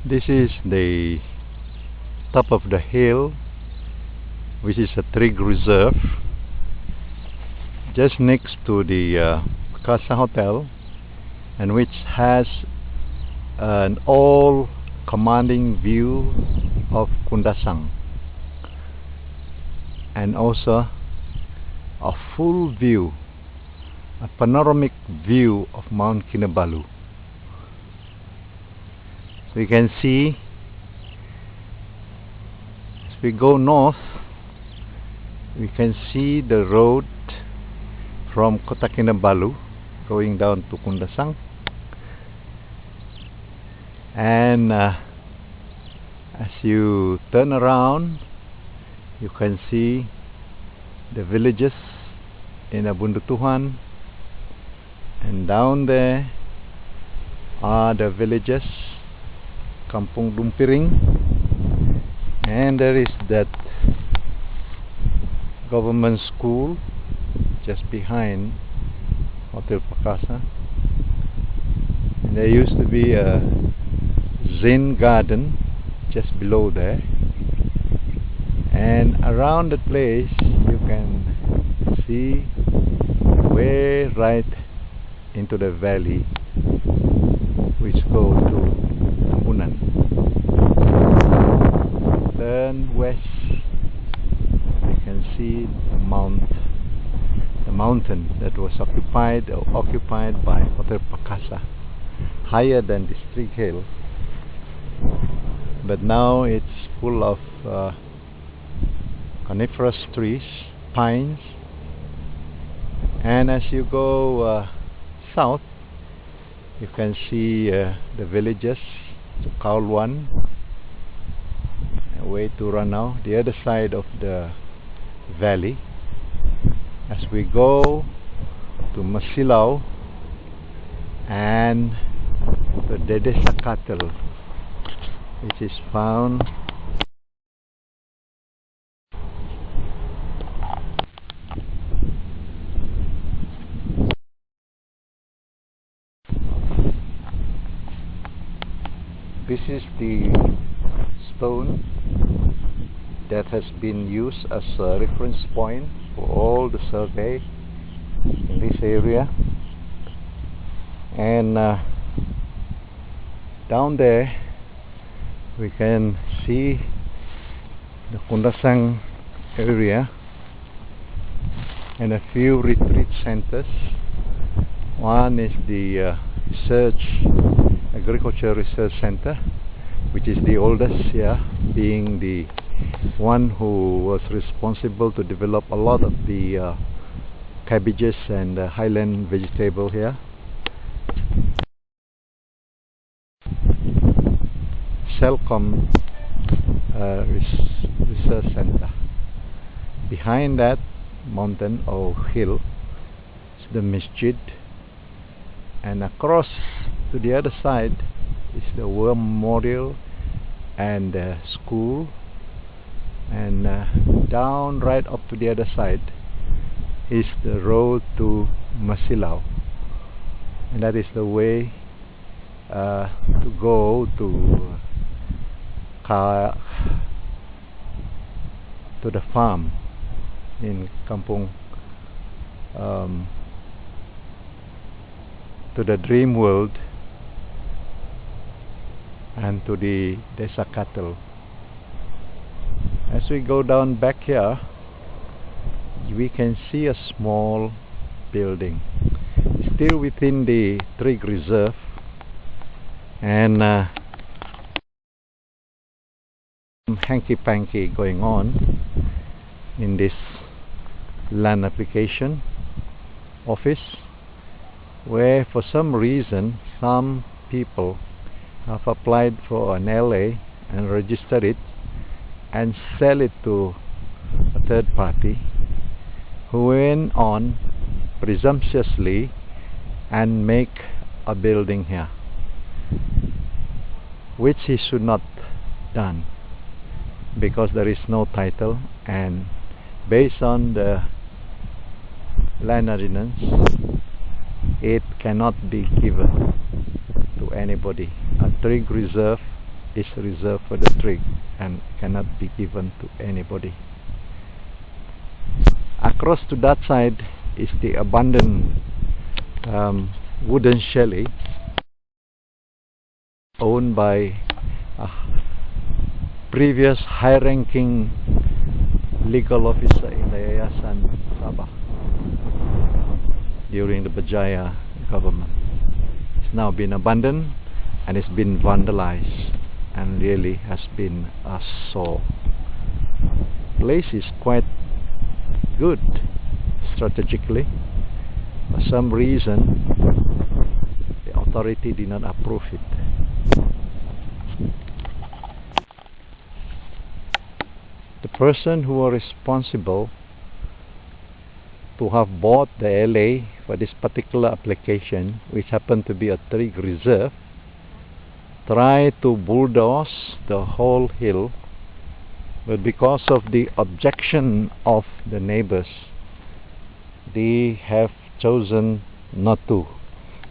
This is the top of the hill, which is a trig reserve, just next to the Casa Hotel, and which has an all commanding view of Kundasang, and also a full view, a panoramic view of Mount Kinabalu. So you can see, as we go north, we can see the road from Kota Kinabalu going down to Kundasang, and as you turn around, you can see the villages in Abundutuhan, and down there are the villages Kampung Dumpiring, and there is that government school just behind Hotel Pakasa, and there used to be a Zen garden just below there, and around the place you can see way right into the valley which go to Tambunan. Turn west, you can see the mountain that was occupied by Hotel Pakasa, higher than this trig hill, but now it's full of coniferous trees, pines. And as you go south, you can see the villages to Kaulwan, away to Ranau, the other side of the valley. As we go to Masilaw and the Dedesakatel, which is found this is the stone that has been used as a reference point for all the survey in this area, and down there we can see the Kundasang area and a few retreat centers. One is the Agriculture Research Center, which is the oldest here, being the one who was responsible to develop a lot of the cabbages and highland vegetable here. Selcom Research Center. Behind that mountain or hill is the masjid, and across to the other side is the War Memorial and the school, and down right up to the other side is the road to Masilaw, and that is the way to go to the farm in Kampung, to the dream world, and to the Desa Cattle. As we go down back here, we can see a small building still within the trig reserve, and some hanky-panky going on in this land application office, where for some reason some people have applied for an LA and registered it and sell it to a third party, who went on presumptuously and make a building here, which he should not done, because there is no title, and based on the land ordinance it cannot be given to anybody. A trig reserve is reserved for the tree and cannot be given to anybody. Across to that side is the abandoned wooden chalet owned by a previous high-ranking legal officer in the Yayasan Sabah during the Berjaya government. It's now been abandoned and it's been vandalized and really has been a sore. Place is quite good strategically. For some reason the authority did not approve it. The person who was responsible to have bought the LA for this particular application, which happened to be a tree reserve, tried to bulldoze the whole hill, but because of the objection of the neighbors, they have chosen not to,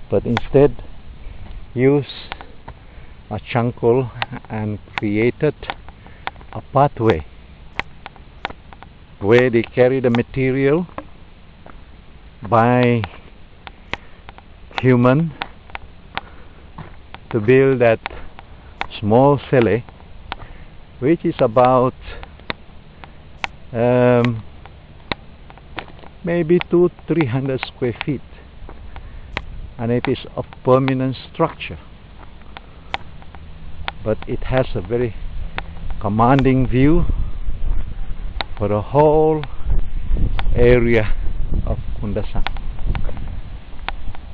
but instead use a charcoal and created a pathway where they carry the material by human to build that small chalet, which is about maybe 200-300 square feet, and it is a permanent structure, but it has a very commanding view for the whole area of Kundasang.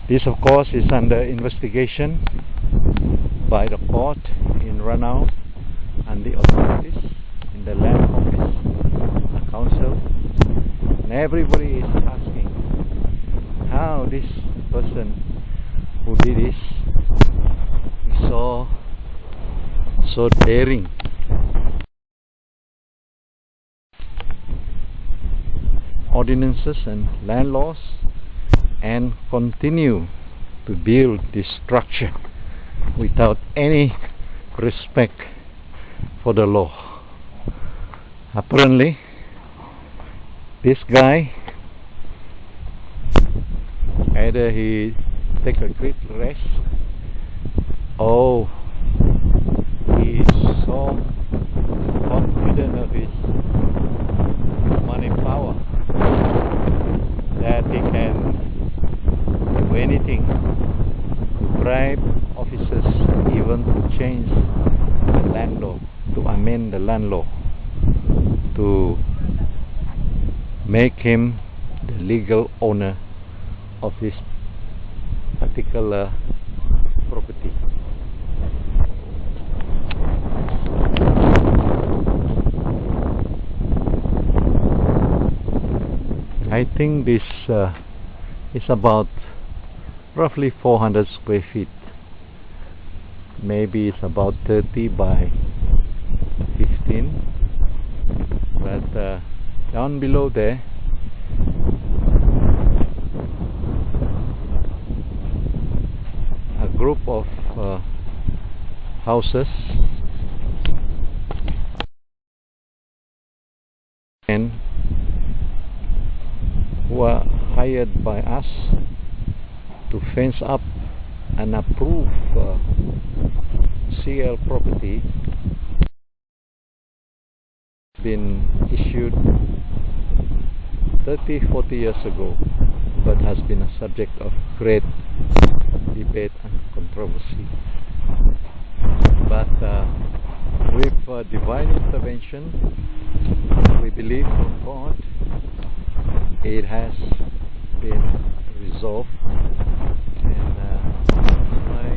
This of course is under investigation by the court in Ranau and the authorities in the land office, the council, and everybody is asking how this person who did this is so daring. Ordinances and land laws, and continue to build this structure without any respect for the law. Apparently this guy, either he take a great rest, or he is so confident of his money power that he can do anything to bribe officers, even to change the land law, to amend the land law, to make him the legal owner of this particular property. I think this is about roughly 400 square feet. Maybe it's about 30 by 15. But down below there, a group of houses and who are hired by us to fence up and approve CL property been issued 30-40 years ago, but has been a subject of great debate and controversy. But with divine intervention, we believe from God, it has been resolved, and by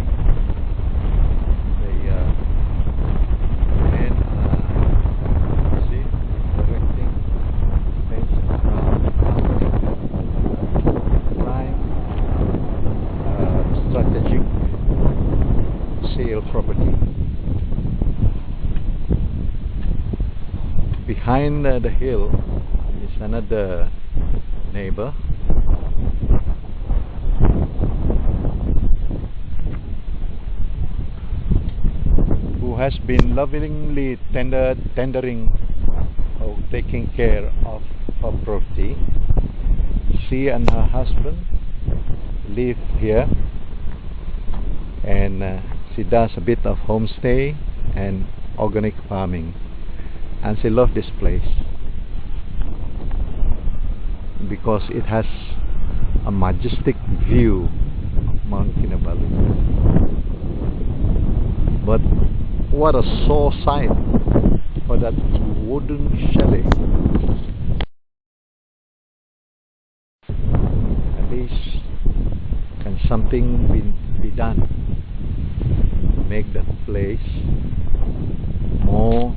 the men directing fence around prime strategic sale property. Behind the hill is another neighbor who who has been lovingly tendering or taking care of her property. She and her husband live here, and she does a bit of homestay and organic farming, and she loves this place because it has a majestic view of Mount Kinabalu. But what a sore sight for that wooden chalet. At least can something be done to make that place more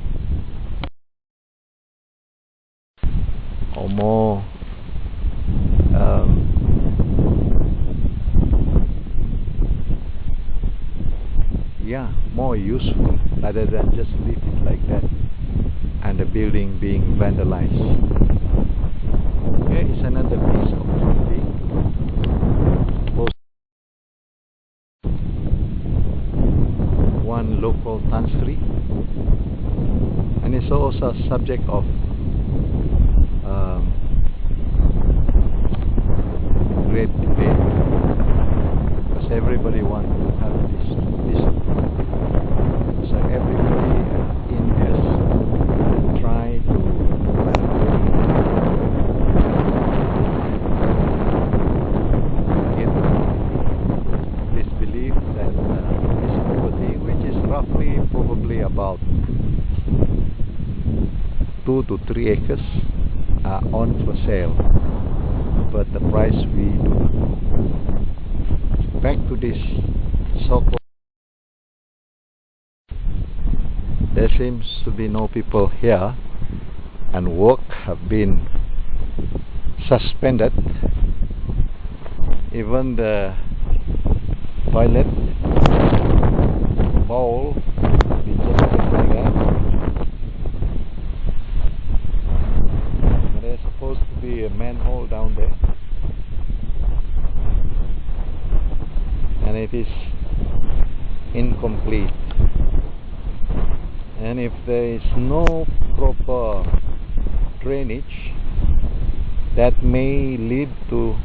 more useful, rather than just leave it like that and the building being vandalized. Here is another piece of property. One local tanstri, and it's also a subject of great debate, because everybody wants to have this piece of property. So everybody in has tried to get this belief that this property, which is roughly probably about 2 to 3 acres, are on for sale, but the price we do not know. Back to this so-called, there seems to be no people here, and work have been suspended. Even the toilet bowl has been just put like that. And there's supposed to be a manhole down there, and it is incomplete. And if there is no proper drainage, that may lead to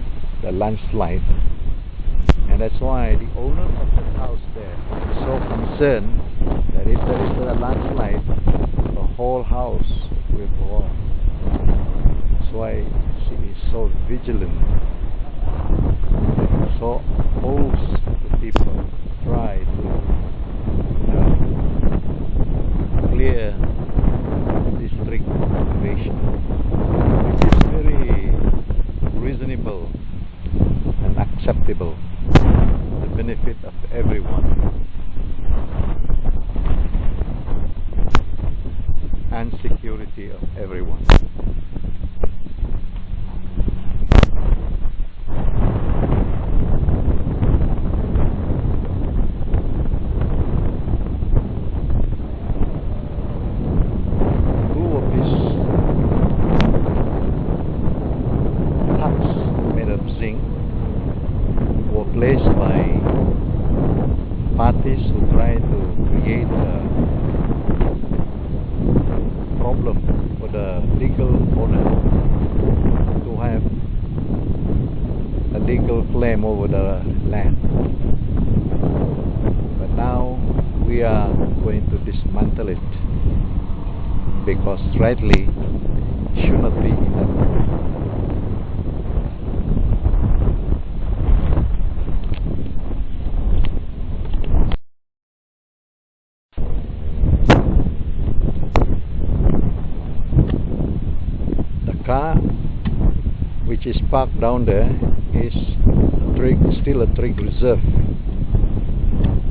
the landslide. And that's why the owner of the house there is so concerned that if there is a landslide, the whole house will go on. That's why she is so vigilant, so opposed to people try to clear district population, which is very reasonable and acceptable for the benefit of everyone and security of everyone. Placed by parties who try to create a problem for the legal owner to have a legal claim over the land. But now we are going to dismantle it, because rightly it should not be in that way. Car which is parked down there is still a trig reserve.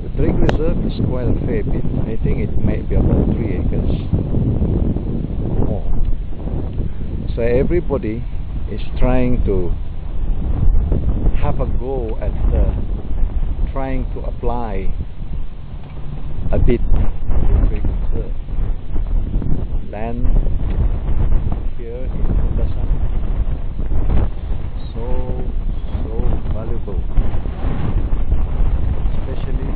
The trig reserve is quite a fair bit. I think it might be about 3 acres or more. So everybody is trying to have a go at trying to apply a bit of the trig reserve. Land here in Kundasang, so valuable, especially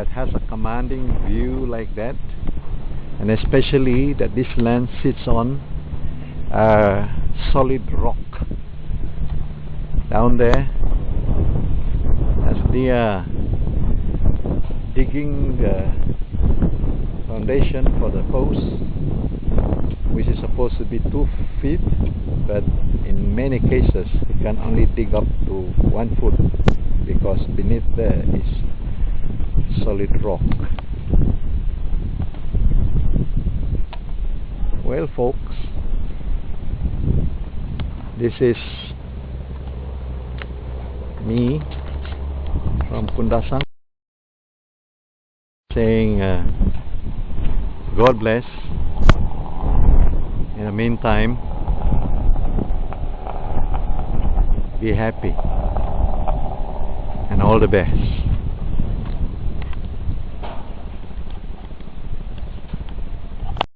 that has a commanding view like that, and especially that this land sits on solid rock. Down there, as they are digging the foundation for the post, which is supposed to be 2 feet, but in many cases you can only dig up to 1 foot because beneath there is solid rock. Well, folks, this is me from Kundasang saying God bless. In the meantime, be happy and all the best.